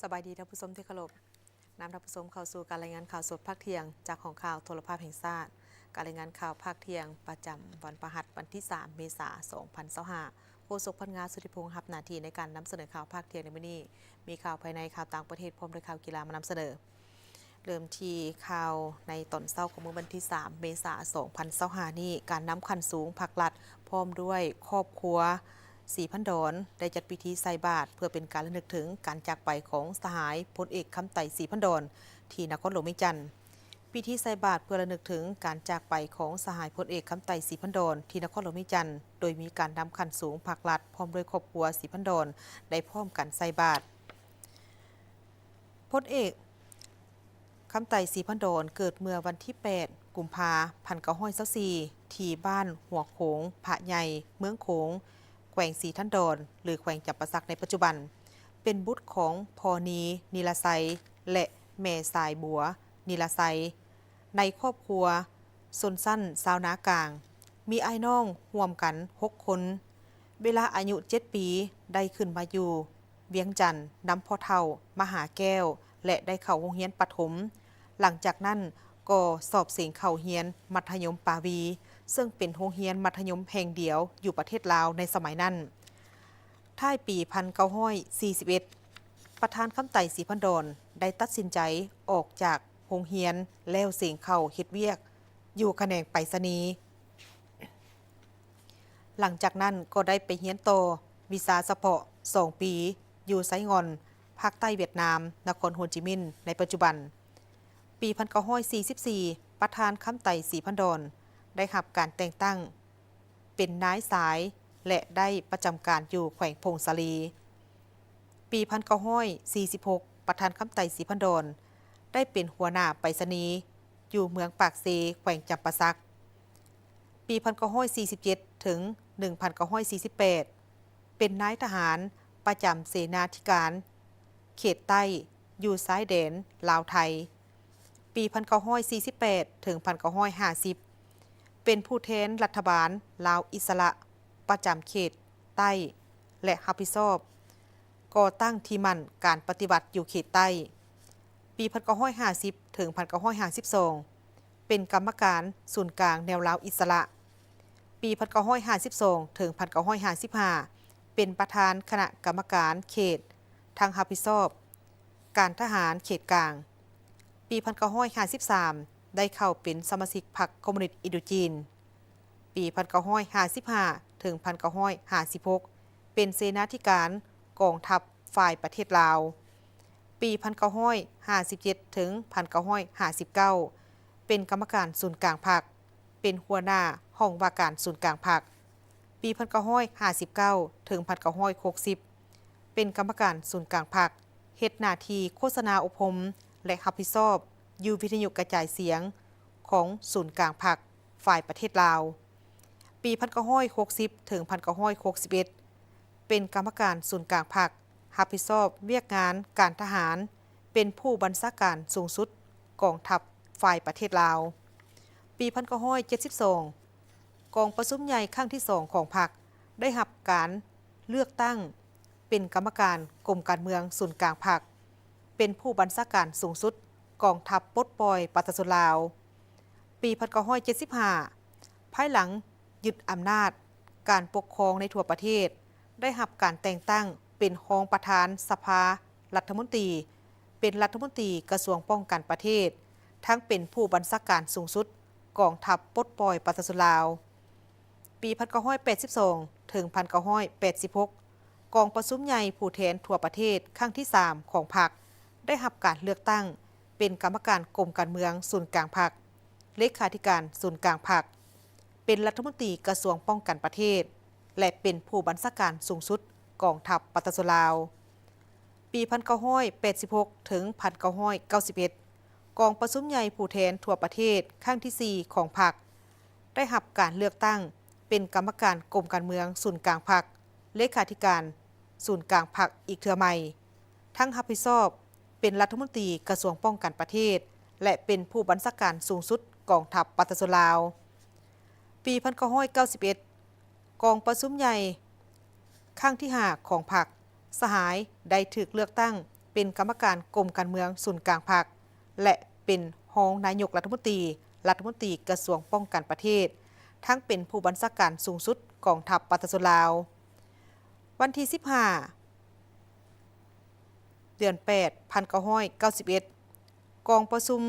สบายดีท่านผู้ชมที่เคารพนำท่านผู้ชมเข้าสู่การรายงานข่าวสดภาคเที่ยงจากของข่าวโทรภาพแห่งชาติการรายงานข่าวภาคเที่ยงประจำวันพฤหัสวันที่ 3 เมษายน 2025โฆษกพนักงานสุธิพงษ์รับหน้าที่ในการนำเสนอข่าวภาคเที่ยงในวันนี้มีข่าวภายในข่าวต่างประเทศพร้อมด้วยข่าวกีฬามานำเสนอเริ่มที่ข่าวในตอนเช้าของวันที่ 3 เมษายน 2025นี้การนำขันสูงผักลัดพร้อมด้วยครอบครัว4,000 ดอนได้จัดพิธีใส่บาตรเพื่อเป็นการระลึกถึงการจากไปของสหายพลเอกคำไต่4,000 ดอนที่นครหลวงเวียงจันทร์พิธีใส่บาตรเพื่อระลึกถึงการจากไปของสหายพลเอกคำไต่4,000 ดอนที่นครหลวงเวียงจันทร์โดยมีการนำขันสูงผักลัดพร้อมด้วยครอบครัว4,000 ดอนได้พร้อมกันใส่บาตรพลเอกคำไต่4,000 ดอนเกิดเมื่อวันที่ 8 กุมภาพันธ์1924ที่บ้านหัวโขงผะใหญ่เมืองโขงแขวงศรีทันดอนหรือแขวงจำปาสักในปัจจุบันเป็นบุตรของพอนีนิลาไซและแม่สายบัวนิลาไซในครอบครัวซนสั้นซาวนากลางมีไอ้น้องร่วมกัน6คนเวลาอายุ7 ปีได้ขึ้นมาอยู่เวียงจันทน์นำพ่อเฒ่ามหาแก้วและได้เข้าโรงเรียนประถมหลังจากนั้นก็สอบเสียงเข้าเรียนมัธยมปาวีซึ่งเป็นโรงเรียนมัธยมแห่งเดียวอยู่ประเทศลาวในสมัยนั้นท้ายปี1941ประธานคำไต่4,000 ดอนได้ตัดสินใจออกจากโรงเรียนแล้วเสียงเข้าเฮ็ดเวียกอยู่แขนงไปรษณีย์หลังจากนั้นก็ได้ไปเรียนต่อวิชาเฉพาะ2 ปีอยู่ไซงอนภาคใต้เวียดนามนครโฮจิมินห์ในปัจจุบันปี1944ประธานคำไต่4,000 ดอนได้รับการแต่งตั้งเป็นนายสายและได้ประจำการอยู่แขวงพงศาลีปี1946ประธานคำไต่4,000 ดอนได้เป็นหัวหน้าไปรษณีย์อยู่เมืองปากเซแขวงจำปาสักปี1947ถึง1948เป็นนายทหารประจำเสนาธิการเขตใต้อยู่ซ้ายแดนลาวไทยปี1948ถึง1950เป็นผู้แทนรัฐบาลลาวอิสระประจำเขตใต้และรับผิดชอบก่อตั้งที่มั่นการปฏิบัติอยู่เขตใต้ปี1950ถึง1952เป็นกรรมการศูนย์กลางแนวลาวอิสระปี1952ถึง1955เป็นประธานคณะกรรมการเขตทางรับผิดชอบการทหารเขตกลางปี1953ได้เข้าเป็นสมาชิกพรรคคอมมิวนิสต์อินโดจีนปี1955ถึง1956เป็นเสนาธิการกองทัพฝ่ายประเทศลาวปี1957ถึง1959เป็นกรรมการศูนย์กลางพรรคเป็นหัวหน้าห้องว่าการศูนย์กลางพรรคปี1959ถึง1960เป็นกรรมการศูนย์กลางพรรคเฮ็ดหน้าที่โฆษณาอบรมและรับผิดชอบอยู่วิทยุกระจายเสียงของศูนย์กลางพรรคฝ่ายประเทศลาวปี1960ถึง1961เป็นกรรมการศูนย์กลางพรรครับผิดชอบเวียกงานการทหารเป็นผู้บัญชาการสูงสุดกองทัพฝ่ายประเทศลาวปี1972กองประชุมใหญ่ครั้งที่2ของพรรคได้รับการเลือกตั้งเป็นกรรมการกรมการเมืองศูนย์กลางพรรคเป็นผู้บัญชาการสูงสุดกองทัพปลดปล่อยประชาชนลาวปี1975ภายหลังยึดอำนาจการปกครองในทั่วประเทศได้รับการแต่งตั้งเป็นรองประธานสภารัฐมนตรีเป็นรัฐมนตรีกระทรวงป้องกันประเทศทั้งเป็นผู้บัญชาการสูงสุดกองทัพปลดปล่อยประชาชนลาวปี1982ถึง1986กองประชุมใหญ่ผู้แทนทั่วประเทศครั้งที่3ของพรรคได้รับการเลือกตั้งเป็นกรรมการกรมการเมืองศูนย์กลางพรรคเลขาธิการศูนย์กลางพรรคเป็นรัฐมนตรีกระทรวงป้องกันประเทศและเป็นผู้บัญชาการสูงสุดกองทัพประชาชนลาวปี1986ถึง1991กองประชุมใหญ่ผู้แทนทั่วประเทศครั้งที่4ของพรรคได้รับการเลือกตั้งเป็นกรรมการกรมการเมืองศูนย์กลางพรรคเลขาธิการศูนย์กลางพรรคอีกเทื่อใหม่ทั้งรับผิดชอบเป็นรัฐมนตรีกระทรวงป้องกันประเทศและเป็นผู้บัญชาการสูงสุดกองทัพประชาชนลาวปี1991กองประชุมใหญ่ครั้งที่5ของพรรคสหายได้ถูกเลือกตั้ง เป็นกรรมการกรมการเมืองศูนย์กลางพรรคและเป็นรองนายกรัฐมนตรีกระทรวงป้องกันประเทศทั้งเป็นผู้บัญชาการสูงสุดกองทัพปฏิรูปลาววันที่15เดือน8 1991กองประชุม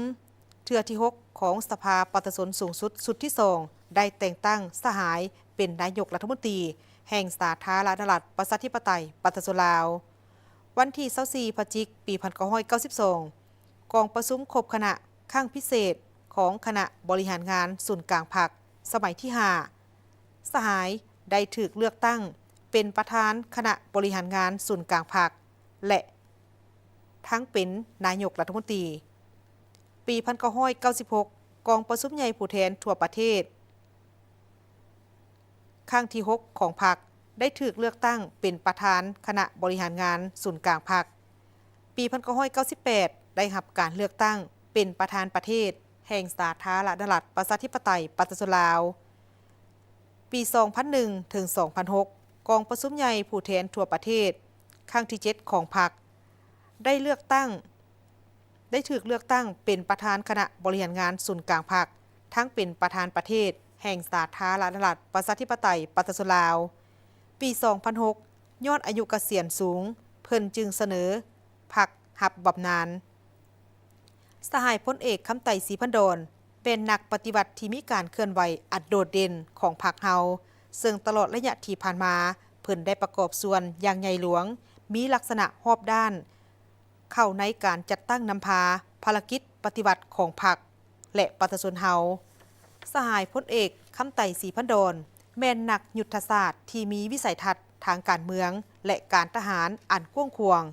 เทื่อที่6ของสภาปฏิรูปสูงสุดสุดที่2ได้แต่งตั้งสหายเป็นนายกรัฐมนตรีแห่งสาธารณรัฐประชาธิปไตยปฏิรูปลาววันที่24พฤศจิกายนปี1992กองประชุมครบคณะข้างพิเศษของคณะบริหารงานศูนย์กลางพรรคสมัยที่5สหายได้ถูกเลือกตั้งเป็นประธานคณะบริหารงานศูนย์กลางพรรคและทั้งเป็นนายกรัฐมนตรีปี1996กองประชุมใหญ่ผู้แทนทั่วประเทศครั้งที่6ของพรรคได้ถูกเลือกตั้งเป็นประธานคณะบริหารงานศูนย์กลางพรรคปี1998ได้รับการเลือกตั้งเป็นประธานประเทศแห่งสาธารณรัฐประชาธิปไตยปฏิรูปลาวปี2001ถึง2006กองประชุมใหญ่ผู้แทนทั่วประเทศครั้งที่7ของพรรคได้ถูกเลือกตั้งเป็นประธานคณะบริหารงานศูนย์กลางพรรคทั้งเป็นประธานประเทศแห่งสาธารณรัฐประชาธิปไตยปฏิรูปลาวปี2006ยอดอายุเกษียณสูงเพิ่นจึงเสนอพรรครับบำนาญสหายพลเอกคำไต่ศรีพันดรเป็นนักปฏิบัติที่มีการเคลื่อนไหวอันโดดเด่นของพรรคเฮาซึ่งตลอดระยะที่ผ่านมาเพิ่นได้ประกอบส่วนอย่างใหญ่หลวงมีลักษณะรอบด้านเข้าในการจัดตั้งนำพาภารกิจปฏิบัติของพรรคและประชาชนเฮาสหายพลเอกคำไต่ศรีพันดรแม่นนักยุทธศาสตร์ที่มีวิสัยทัศน์ทางการเมืองและการทหารอันกว้างขวาง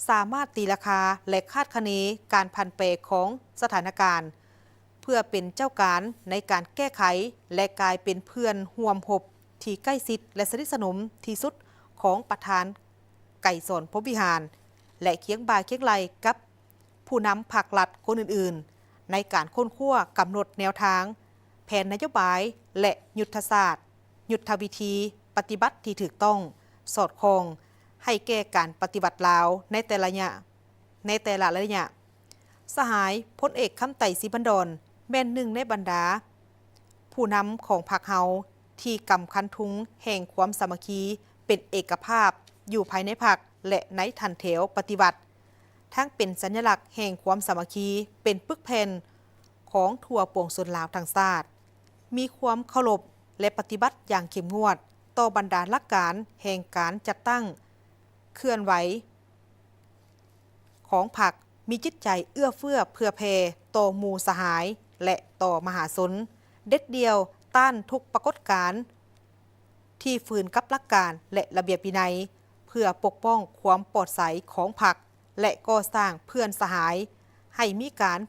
สามารถตีราคาและคาดคะเนการผันแปรของสถานการณ์เพื่อเป็นเจ้าการในการแก้ไขและกลายเป็นเพื่อนร่วมรบที่ใกล้ชิดและสนิทสนมที่สุดของประธานไก่สอนพรหมวิหารและเคียงบ่าเคียงไหลกับผู้นำพรรครัฐคนอื่นๆในการค้นคว้ากำหนดแนวทางแผนนโยบายและยุทธศาสตร์ยุทธวิธีปฏิบัติที่ถูกต้องสอดคล้องให้แก่การปฏิบัติลาวในแต่ละระยะสหายพลเอกคำไต่ศรีพันดรแม่นหนึ่งในบรรดาผู้นำของพรรคเฮาที่กำคันทุงแห่งความสามัคคีเป็นเอกภาพอยู่ภายในพรรคและในทันแถวปฏิบัติทั้งเป็นสัญลักษณ์แห่งความสามัคคีเป็นปึกแผ่นของทั่วปวงชนลาวทั้งชาติมีความเคารพและปฏิบัติอย่างเข้มงวดต่อบรรดาหลักการแห่งการจัดตั้งเคลื่อนไหวของพรรคมีจิตใจเอื้อเฟื้อเผื่อแผ่ต่อหมู่สหายและต่อมหาชนเด็ดเดียวต้านทุกปรากฏการณ์ที่ฝืนกับหลักการและระเบียบวินัยเพื่อปกป้องความปลอดภัยของพรรคและก่อสร้างเพื่อนสหายให้มีการ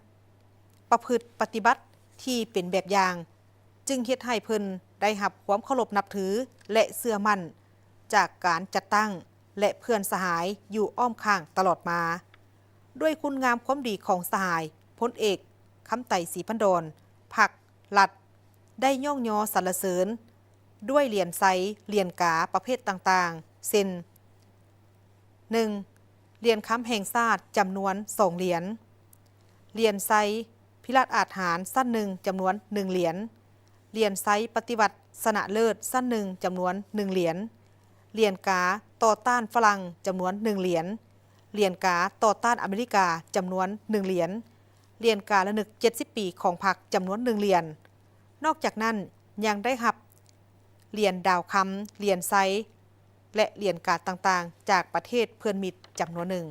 ประพฤติปฏิบัติที่เป็นแบบอย่างจึงเฮ็ดให้เพิ่นได้รับความเคารพนับถือและเชื่อมั่นจากการจัดตั้งและเพื่อนสหายอยู่อ้อมข้างตลอดมาด้วยคุณงามความดีของสหายพลเอกคำไต่ศรีพันดรพรรครัฐได้ย่องยอสรรเสริญด้วยเหรียญไซเหรียญกาประเภทต่างๆเช่น 1. เหรียญค้ำแห่งชาติจำนวน2เหรียญเหรียญไซพิราชอาจหารสั้นหนึ่งจำนวน1เหรียญเหรียญไซปฏิวัติชนะเลิศสั้นหนึ่งจำนวน1เหรียญเหรียญกาต่อต้านฝรั่งจำนวน1เหรียญเหรียญกาต่อต้านอเมริกาจำนวน1เหรียญเหรียญการะลึก70ปีของพรรคจำนวน1เหรียญนอกจากนั้นยังได้รับเหรียญดาวคำเหรียญไซและเหรียญกาต่างๆจากประเทศเพื่อนมิตรจำนวนหนึ่ง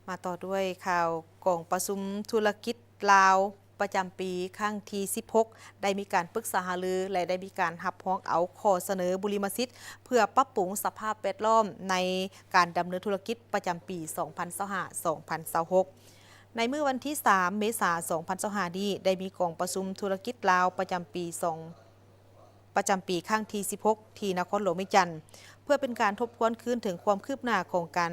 มาต่อด้วยข่าวกองประชุมธุรกิจลาวประจำปีครั้งที่16ได้มีการปรึกษาหารือและได้มีการรับร้องเอาข้อเสนอบุริมสิทธิ์เพื่อปรับปรุงสภาพแวดล้อมในการดำเนินธุรกิจประจำปี 2025-2026 ในมื้อวันที่ 3 เมษายน 2025 นี้ได้มีกองประชุมธุรกิจลาวประจำปีครั้งที่16ที่นครหลวงเวียงจันทน์เพื่อเป็นการทบทวนคืนถึงความคืบหน้าของการ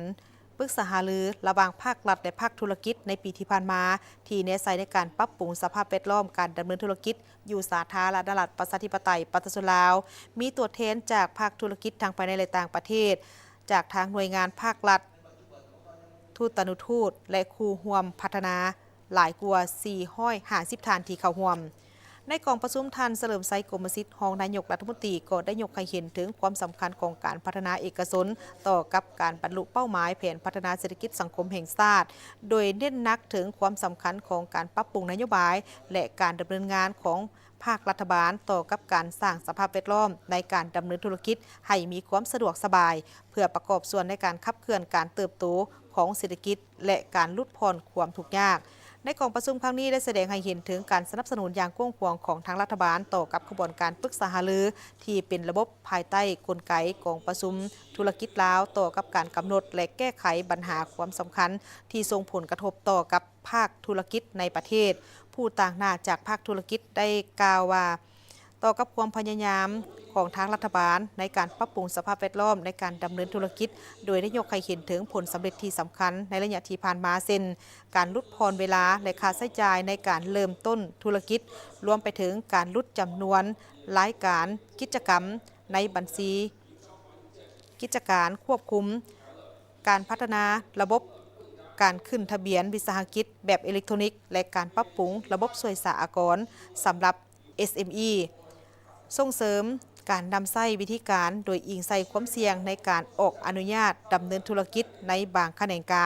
ปรึกษาหารือระหว่างภาครัฐและภาคธุรกิจในปีที่ผ่านมาที่เน้นใส่ในการปรับปรุงสภาพแวดล้อมการดำเนินธุรกิจอยู่สาธารณรัฐประชาธิปไตยประชาชนลาวมีตัวแทนจากภาคธุรกิจทางภายในและต่างประเทศจากทางหน่วยงานภาครัฐทูตนุทูตและครูร่วมพัฒนาหลายกว่า450ท่านที่เข้าร่วมในกองประชุมท่านเฉลิมไซกรมสิทธิ์รองนายกรัฐมนตรีก็ได้ยกให้เห็นถึงความสำคัญของการพัฒนาเอกชนต่อกับการบรรลุเป้าหมายแผนพัฒนาเศรษฐกิจสังคมแห่งชาติโดยเน้นหนักถึงความสำคัญของการปรับปรุงนโยบายและการดำเนินงานของภาครัฐบาลต่อกับการสร้างสภาพแวดล้อมในการดำเนินธุรกิจให้มีความสะดวกสบายเพื่อประกอบส่วนในการขับเคลื่อนการเติบโตของเศรษฐกิจและการลดผ่อนความทุกข์ยากในกองประชุมครั้งนี้ได้แสดงให้เห็นถึงการสนับสนุนอย่างกว้างขวางของทางรัฐบาลต่อกับกระบวนการปรึกษาหารือที่เป็นระบบภายใต้กลไกกองประชุมธุรกิจลาวต่อกับการกำหนดและแก้ไขปัญหาความสำคัญที่ส่งผลกระทบต่อกับภาคธุรกิจในประเทศผู้ต่างหน้าจากภาคธุรกิจได้กล่าวว่าต่อกับความพยายามของทางรัฐบาลในการปรับปรุงสภาพแวดล้อมในการดำเนินธุรกิจโดยได้ยกให้เห็นถึงผลสำเร็จที่สำคัญในระยะที่ผ่านมาเช่นการลดพรเวลาและค่าใช้จ่ายในการเริ่มต้นธุรกิจรวมไปถึงการลดจำนวนรายการกิจกรรมในบัญชีกิจการควบคุมการพัฒนาระบบการขึ้นทะเบียนวิสาหกิจแบบอิเล็กทรอนิกส์และการปรับปรุงระบบช่วยสหกรณ์สำหรับ SME ส่งเสริมการนำใช้วิธีการโดยอิงใส่ความเสี่ยงในการออกอนุญาตดำเนินธุรกิจในบางแขนงกา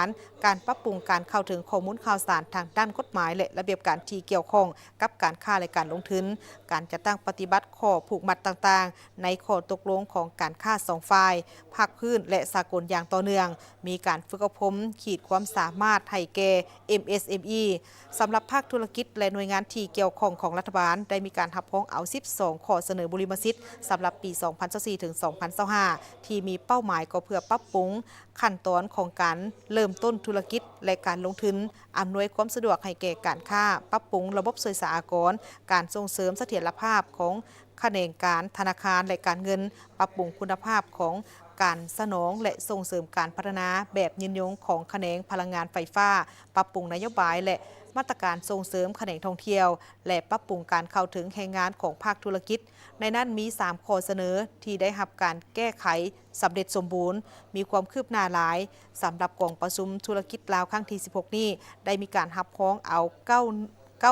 รปรับปรุงการเข้าถึงข้อมูลข่าวสารทางด้านกฎหมายและระเบียบการที่เกี่ยวข้องกับการค้าและการลงทุนการจัดตั้งปฏิบัติข้อผูกมัดต่างๆในข้อตกลงของการค้าสองฝ่ายภาคพื้นและสากลอย่างต่อเนื่องมีการฝึกอบรมขีดความสามารถให้แก่ MSME สำหรับภาคธุรกิจและหน่วยงานที่เกี่ยวข้องของรัฐบาลได้มีการรับรองเอา12ข้อเสนอบริมสิทธิ์สำหรับปี 2024 ถึง 2025 ที่มีเป้าหมายก็เพื่อปรับปรุงขั้นตอนของการเริ่มต้นธุรกิจและการลงทุนอำนวยความสะดวกให้แก่การค้าปรับปรุงระบบสื่อสารการส่งเสริมเสถียรภาพของแขนงการธนาคารและการเงินปรับปรุงคุณภาพของการสนองและส่งเสริมการพัฒนาแบบยืนยงของแขนงพลังงานไฟฟ้าปรับปรุงนโยบายและมาตรการส่งเสริมแขนงท่องเที่ยวและปรับปรุงการเข้าถึงแรงงานของภาคธุรกิจในนั้นมี3ข้อเสนอที่ได้รับการแก้ไขสำเร็จสมบูรณ์มีความคืบหน้าหลายสำหรับกองประชุมธุรกิจลาวครั้งที่ 16 นี้ได้มีการรับพ้องเอา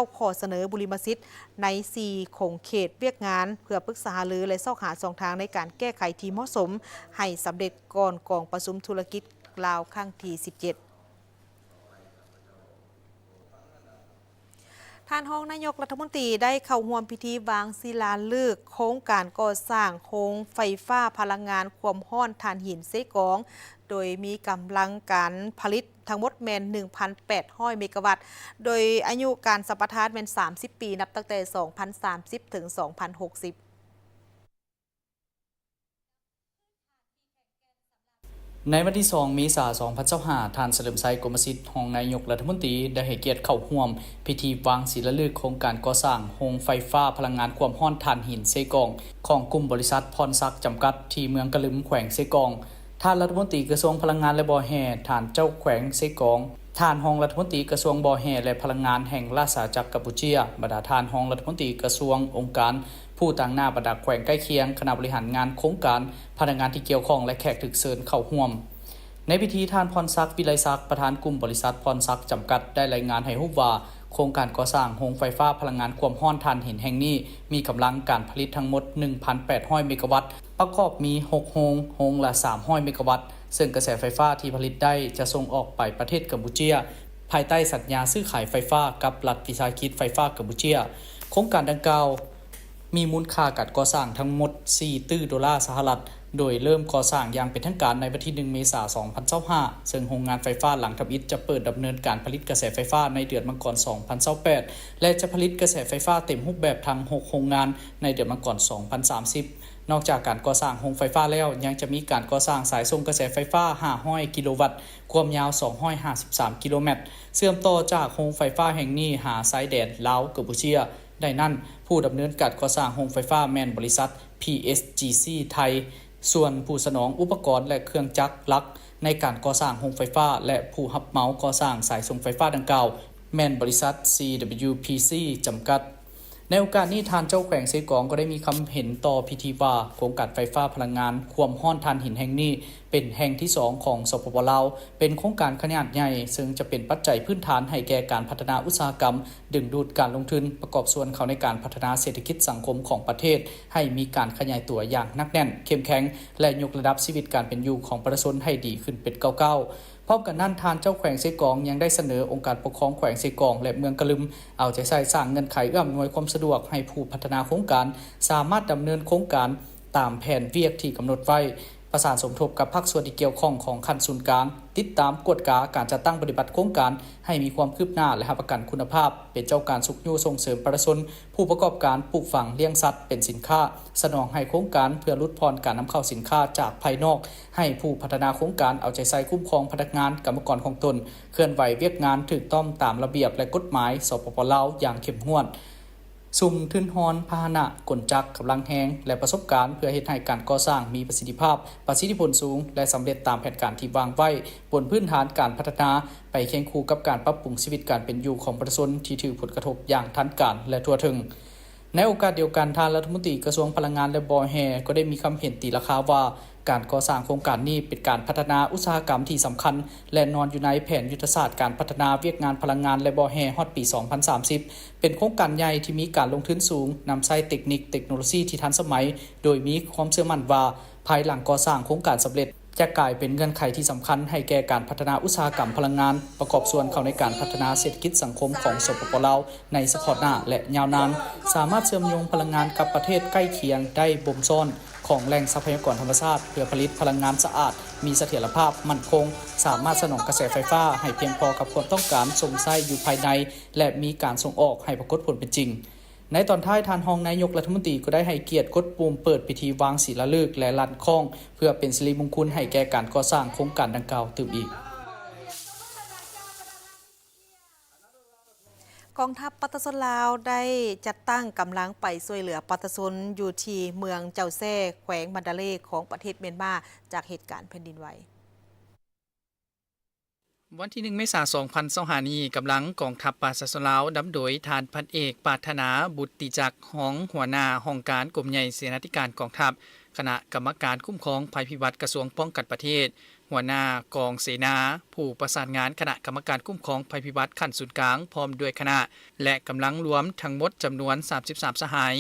9ข้อเสนอบริมสิทธิ์ใน4ของเขตเวียกงานเพื่อปรึกษาหารือและซอกหาช่องทางในการแก้ไขที่เหมาะสมให้สำเร็จก่อนกองประชุมธุรกิจลาวครั้งที่ 17ท่านรองนายกรัฐมนตรีได้เข้าร่วมพิธีวางศิลาฤกษ์โครงการก่อสร้างโรงไฟฟ้าพลังงานความร้อนถ่านหินเซกองโดยมีกำลังการผลิตทั้งหมดแมน 1,800 เมกะวัตต์โดยอายุการสัมปทานแมน 30 ปีนับตั้งแต่ 2030 ถึง 2060ในวันที่ 2 เมษายน 2025 ท่านเฉลิมชัยกรมสิทธิ์รองนายกรัฐมนตรีได้ให้เกียรติเข้าร่วมพิธีวางศิลาฤกษ์โครงการก่อสร้างโรงไฟฟ้าพลังงานความร้อนถ่านหินเซกองของกลุ่มบริษัทพรศักดิ์จำกัดที่เมืองกะลึมแขวงเซกองท่านรัฐมนตรีกระทรวงพลังงานและบ่อแห่ท่านเจ้าแขวงเซกองท่านรองรัฐมนตรีกระทรวงบ่อแห่และพลังงานแห่งราชอาณาจักรกัมพูชาบรรดาท่านรองรัฐมนตรีกระทรวงองค์การผู้ต่างหน้าบรรดาแขวงใกล้เคียงคณะบริหารงานโครงการพนักงานที่เกี่ยวข้องและแขกถึกเชิญเข้าร่วมในพิธีท่านพรศักดิ์วิไลศักดิ์ประธานกลุ่มบริษัทพรศักดิ์จำกัดได้รายงานให้รู้ว่าโครงการก่อสร้างโรงไฟฟ้าพลังงานความร้อนถ่านหินแห่งนี้มีกำลังการผลิตทั้งหมด 1,800 เมกะวัตต์ประกอบมี6โรงละ300 เมกะวัตต์ซึ่งกระแสไฟฟ้าที่ผลิตได้จะส่งออกไปประเทศกัมพูชาภายใต้สัญญาซื้อขายไฟฟ้ากับรัฐวิสาหกิจไฟฟ้ากัมพูชาโครงการดังกล่าวมีมูลค่าการก่อสร้างทั้งหมด$4 ตื้อโดยเริ่มก่อสร้างอย่างเป็นทางการในวันที่ 1 เมษายน 2025 ซึ่งโรงงานไฟฟ้าหลังทำอิฐจะเปิดดำเนินการผลิตกระแสไฟฟ้าในเดือนมังกร 2028 และจะผลิตกระแสไฟฟ้าเต็มรูปแบบทั้ง 6 โรงงานในเดือนมังกร 2030 นอกจากการก่อสร้างโรงไฟฟ้าแล้วยังจะมีการก่อสร้างสายส่งกระแสไฟฟ้า 500 กิโลวัตต์ความยาว 253 กิโลเมตรเชื่อมต่อจากโรงไฟฟ้าแห่งนี้หาชายแดนลาวกัมพูชาได้นั้นผู้ดำเนินการก่อสร้างโรงไฟฟ้าแม่นบริษัท PSGC ไทยส่วนผู้สนองอุปกรณ์และเครื่องจักรหลัก ในการก่อสร้างโรงไฟฟ้าและผู้รับเหมาก่อสร้างสายส่งไฟฟ้าดังกล่าวแม่นบริษัท CWPC จำกัดในโอกาสนี้ทานเจ้าแขวงเซกองก็ได้มีคำเห็นต่อพิธีว่าโครงการไฟฟ้าพลังงานความร้อนถ่านหินแห่งนี้เป็นแห่งที่2ของสปป.ลาวเป็นโครงการขนาดใหญ่ซึ่งจะเป็นปัจจัยพื้นฐานให้แก่การพัฒนาอุตสาหกรรมดึงดูดการลงทุนประกอบส่วนเข้าในการพัฒนาเศรษฐกิจสังคมของประเทศให้มีการขยายตัวอย่างหนักแน่นเข้มแข็งและยกระดับชีวิตการเป็นอยู่ของประชาชนให้ดีขึ้นเป็นก้าวพร้อมกันนั้นทานเจ้าแขวงเซกองยังได้เสนอองค์การปกครองแขวงเซกองและเมืองกะลึมเอาใจใส่สร้างเงื่อนไขเอื้ออำนวยความสะดวกให้ผู้พัฒนาโครงการสามารถดำเนินโครงการตามแผนเวียกที่กำหนดไว้ประสานสมทบกับภาคส่วนที่เกี่ยวข้องของขั้นศูนย์กลางติดตามกวดกาการจัดตั้งปฏิบัติโครงการให้มีความคืบหน้าและรับประกันคุณภาพเป็นเจ้าการสุขอยู่ส่งเสริมประชาชนผู้ประกอบการปลูกฝังเลี้ยงสัตว์เป็นสินค้าสนองให้โครงการเพื่อลดพรการนำเข้าสินค้าจากภายนอกให้ผู้พัฒนาโครงการเอาใจใส่คุ้มครองพนักงานกรรมกรของตนเคลื่อนไหวเวียกงานถูกต้องตามระเบียบและกฎหมายสปป.ลาวอย่างเข้มงวดซุ่มทึนฮอนพาหนะกลจักรกำลังแหงและประสบการณ์เพื่อเฮ็ดให้การก่อสร้างมีประสิทธิภาพประสิทธิผลสูงและสำเร็จตามแผนการที่วางไว้บนพื้นฐานการพัฒนาไปเคียงคู่กับการปรับปรุงชีวิตการเป็นอยู่ของประชาชนที่ถือผลกระทบอย่างทันการและทั่วถึงในโอกาสเดียวกันทางรัฐมนตรีกระทรวงพลังงานและบอแฮก็ได้มีคำเห็นตีราคาว่าการก่อสร้างโครงการนี้เป็นการพัฒนาอุตสาหกรรมที่สำคัญและนอนอยู่ในแผนยุทธศาสตร์การพัฒนาเวียกงานพลังงานและบอแฮฮอดปี 2030 เป็นโครงการใหญ่ที่มีการลงทุนสูงนำใช้เทคโนโลยีที่ทันสมัยโดยมีความเชื่อมั่นว่าภายหลังก่อสร้างโครงการสำเร็จจะกลายเป็นเงื่อนไขที่สำคัญให้แก่การพัฒนาอุตสาหกรรมพลังงานประกอบส่วนเข้าในการพัฒนาเศรษฐกิจสังคมของสปป.ลาวในสปอร์ตหน้าและยาวนานสามารถเชื่อมโยงพลังงานกับประเทศใกล้เคียงได้บ่มซ่อนของแหล่งทรัพยากรธรรมชาติเพื่อผลิตพลังงานสะอาดมีเสถียรภาพมั่นคงสามารถสนองกระแสไฟฟ้าให้เพียงพอกับความต้องการส่งใช้อยู่ภายในและมีการส่งออกให้ปรากฏผลเป็นจริงในตอนท้ายทานรองนายกรัฐมนตรีก็ได้ให้เกียรติกดปุ่มเปิดพิธีวางศิลาฤกษ์และลั่นคล้องเพื่อเป็นสิริมงคลให้แก่การก่อสร้างโครงการดังกล่าวตื่มอีกกองทัพปัตตานีลาวได้จัดตั้งกำลังไปช่วยเหลือปัตตานีอยู่ที่เมืองเจ้าแซ่แขวงบันดาเลของประเทศเมียนมาจากเหตุการณ์แผ่นดินไหววันที่1เมษายน2025นี้กำลังกองทัพปาสสลาวนำโดยทานพันเอกปรารถนาบุตติจักรของหัวหน้าห้องการกรมใหญ่เสนาธิการกองทัพคณะกรรมการคุ้มครองภัยพิบัติกระทรวงป้องกันประเทศหัวหน้ากองเสนาผู้ประสานงานคณะกรรมการคุ้มครองภัยพิบัติขั้นศูนย์กลางพร้อมด้วยคณะและกำลังรวมทั้งหมดจำนวน33สหาย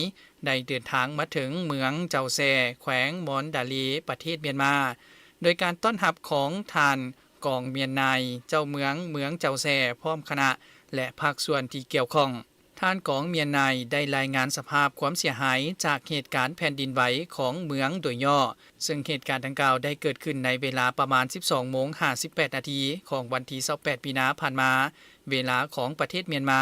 ได้เดินทางมาถึงเมืองเจ้าแซ่แขวงมอนดาลีประเทศเมียนมาโดยการต้อนรับของทานกองเมียนนายเจ้าเมืองเจ้าแซ่พร้อมคณะและภาคส่วนที่เกี่ยวข้องท่านกองเมียนนายได้รายงานสภาพความเสียหายจากเหตุการณ์แผ่นดินไหวของเมืองโดยย่อซึ่งเหตุการณ์ดังกล่าวได้เกิดขึ้นในเวลาประมาณ 12:58 นาทีของวันที่28มีนาผ่านมาเวลาของประเทศเมียนมา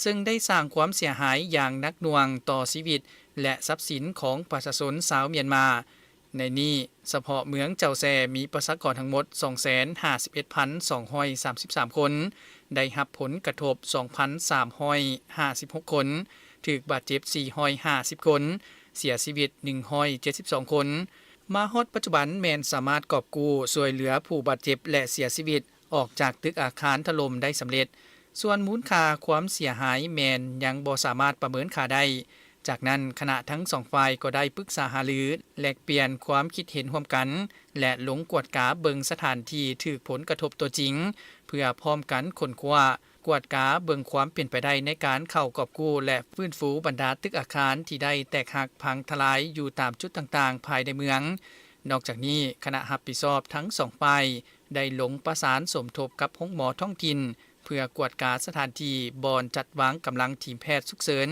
ซึ่งได้สร้างความเสียหายอย่างหนักหน่วงต่อชีวิตและทรัพย์สินของประชาชนชาวเมียนมาในนี้เฉพาะเมืองเจ้าแซ่มีประชากรทั้งหมด 251,233 คนได้รับผลกระทบ 2,356 คนถูกบาดเจ็บ 450 คนเสียชีวิต 172 คนมาฮอดปัจจุบันแม่นสามารถกอบกู้ช่วยเหลือผู้บาดเจ็บและเสียชีวิตออกจากตึกอาคารถล่มได้สำเร็จส่วนมูลค่าความเสียหายแม่นยังบ่สามารถประเมินค่าได้จากนั้นคณะทั้งสองฝ่ายก็ได้ปรึกษาหารือแลกเปลี่ยนความคิดเห็นร่วมกันและลงกวดกาเบิงสถานที่ถูกผลกระทบตัวจริงเพื่อพร้อมกันค้นคว้ากวดกาเบิงความเปลี่ยนไปได้ในการเข้ากอบกู้และฟื้นฟูบรรดาตึกอาคารที่ได้แตกหักพังทลายอยู่ตามจุดต่างๆภายในเมืองนอกจากนี้คณะรับผิดชอบทั้งสองฝ่ายได้ลงประสานสมทบกับโรงหมอท้องถิ่นเพื่อกวดกาสถานที่บอนจัดวางกำลังทีมแพทย์ฉุกเฉิน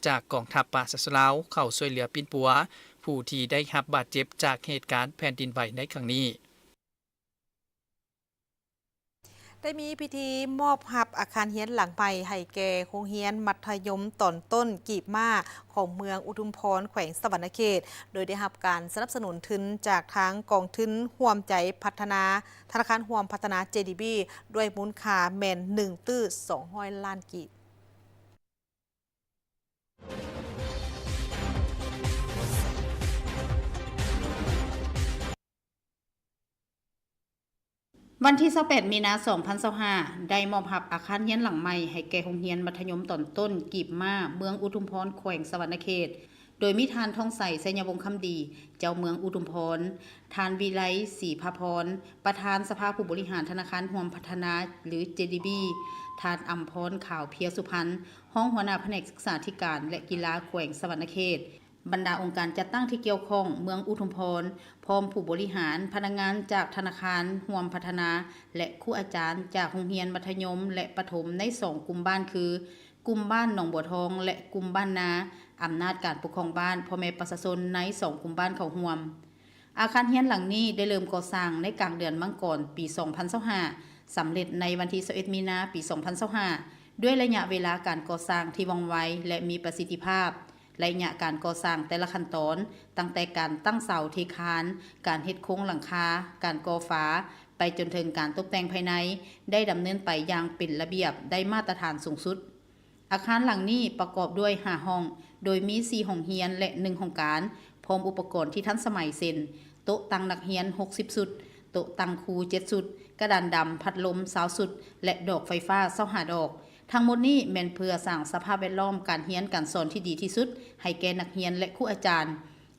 จากกองทัพปาสสลาวเข้าช่วยเหลือปินปัวผู้ที่ได้รับบาดเจ็บจากเหตุการณ์แผ่นดินไหวในครั้งนี้ได้มีพิธีมอบรับอาคารเฮียนหลังใหม่ให้แก่โรงเรียนมัธยมตอนต้นกีบมาของเมืองอุทุมพรแขวงสะหวรรณเขตโดยได้รับการสนับสนุนทุนจากทางกองทุนร่วมใจพัฒนาธนาคารร่วมพัฒนา JDB ด้วยมูลค่าแม่น1.200 ล้านกีบ วันที่28มีนาคม2025ได้มอบรับอาคารเรียนหลังใหม่ให้แก่โรงเรียนมัธยมตอนต้นกีบม้าเมืองอุทุมพรแขวงสะหวรรณเขตโดยมีทานทองใสไสยวงศ์คำดี เจ้าเมืองอุทุมพรทานวิไลศรีภาพรประธานสภาผู้บริหารธนาคารห่วมพัฒนาหรือ JDB ทานอัมพรข่าวเพียรสุพรรณห้องหัวหน้าแผนกศึกษาธิการและกีฬาแขวงสะหวรรณเขตบรรดาองค์การจัดตั้งที่เกี่ยวข้องเมืองอุทุมพรพร้อมผู้บริหารพนักงานจากธนาคารห่วมพัฒนาและครูอาจารย์จากโรงเรียนมัธยมและประถมใน2กลุ่มบ้านคือกลุ่มบ้านหนองบัวทองและกลุ่มบ้านนาอำนาจการปกครองบ้านพ่อแม่ประชาชนใน2กลุ่มบ้านเขาห่วมอาคารเรียนหลังนี้ได้เริ่มก่อสร้างในกลางเดือนมังกรปี2025สำเร็จในวันที่21มีนาปี2025ด้วยระยะเวลาการก่อสร้างที่ว่องไวและมีประสิทธิภาพระยะการก่อสร้างแต่ละขั้นตอนตั้งแต่การตั้งเสาเทคานการเฮ็ดโครงหลังคาการก่อฝาไปจนถึงการตกแต่งภายในได้ดำเนินไปอย่างเป็นระเบียบได้มาตรฐานสูงสุดอาคารหลังนี้ประกอบด้วย5ห้องโดยมี4ห้องเรียนและ1ห้องการพร้อมอุปกรณ์ที่ทันสมัยเช่นโต๊ะตั้งนักเรียน60ชุดโต๊ะตั้งครู7ชุดกระดานดำพัดลม20ชุดและดอกไฟฟ้า25ดอกทั้งหมดนี้แม่นเพื่อสร้างสภาพแวดล้อมการเรียนการสอนที่ดีที่สุดให้แก่นักเรียนและครูอาจารย์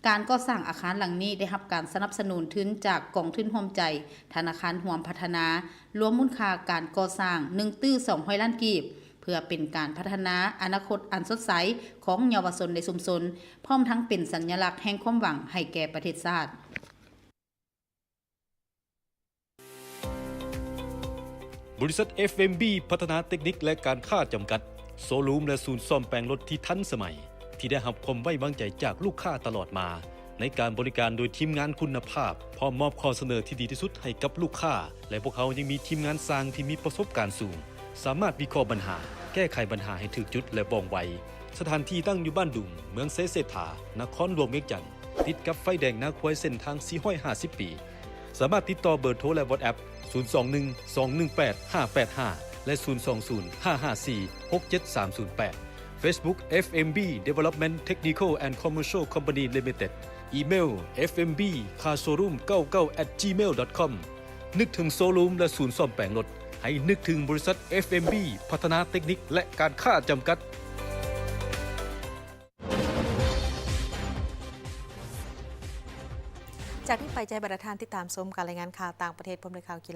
การก่อสร้างอาคารหลังนี้ได้รับการสนับสนุนทุนจากกองทุนร่วมใจธนาคารห่วมพัฒนารวมมูลค่าการก่อสร้าง1.2 ล้านกีบเพื่อเป็นการพัฒนาอนาคตอันสดใสของเยาวชนในชุมชนพร้อมทั้งเป็นสัญลักษณ์แห่งความหวังให้แก่ประเทศชาติบริษัท FMB พัฒนาเทคนิคและการค้าจำกัดโซลูมและศูนย์ซ่อมแปลงรถที่ทันสมัยที่ได้รับความไว้วางใจจากลูกค้าตลอดมาในการบริการโดยทีมงานคุณภาพพร้อมมอบข้อเสนอที่ดีที่สุดให้กับลูกค้าและพวกเขายังมีทีมงานสร้างที่มีประสบการณ์สูงสามารถวิเคราะห์ปัญหาแก้ไขปัญหาให้ถูกจุดและว่องไวสถานที่ตั้งอยู่บ้านดุงเมืองเซเสถานครหลวงเวียงจันทน์ติดกับไฟแดงนาควายเส้นทาง450 ปีสามารถติดต่อเบอร์โทรและ WhatsApp 021-218-585 และ 020-554-67308 Facebook FMB Development Technical and Commercial Company Limited อีเมล fmbcarshowroom99@gmail.com นึกถึงโซลูมและศูนย์ซ่อมแปลงรถให้นึกถึงบริษัท FMB พัฒนาเทคนิคและการค้าจำกัดจากที่ไปใจบรรทานที่ตามชมการรายงานข่าวต่างประเทศพร้อมด้วยข่าวกีฬา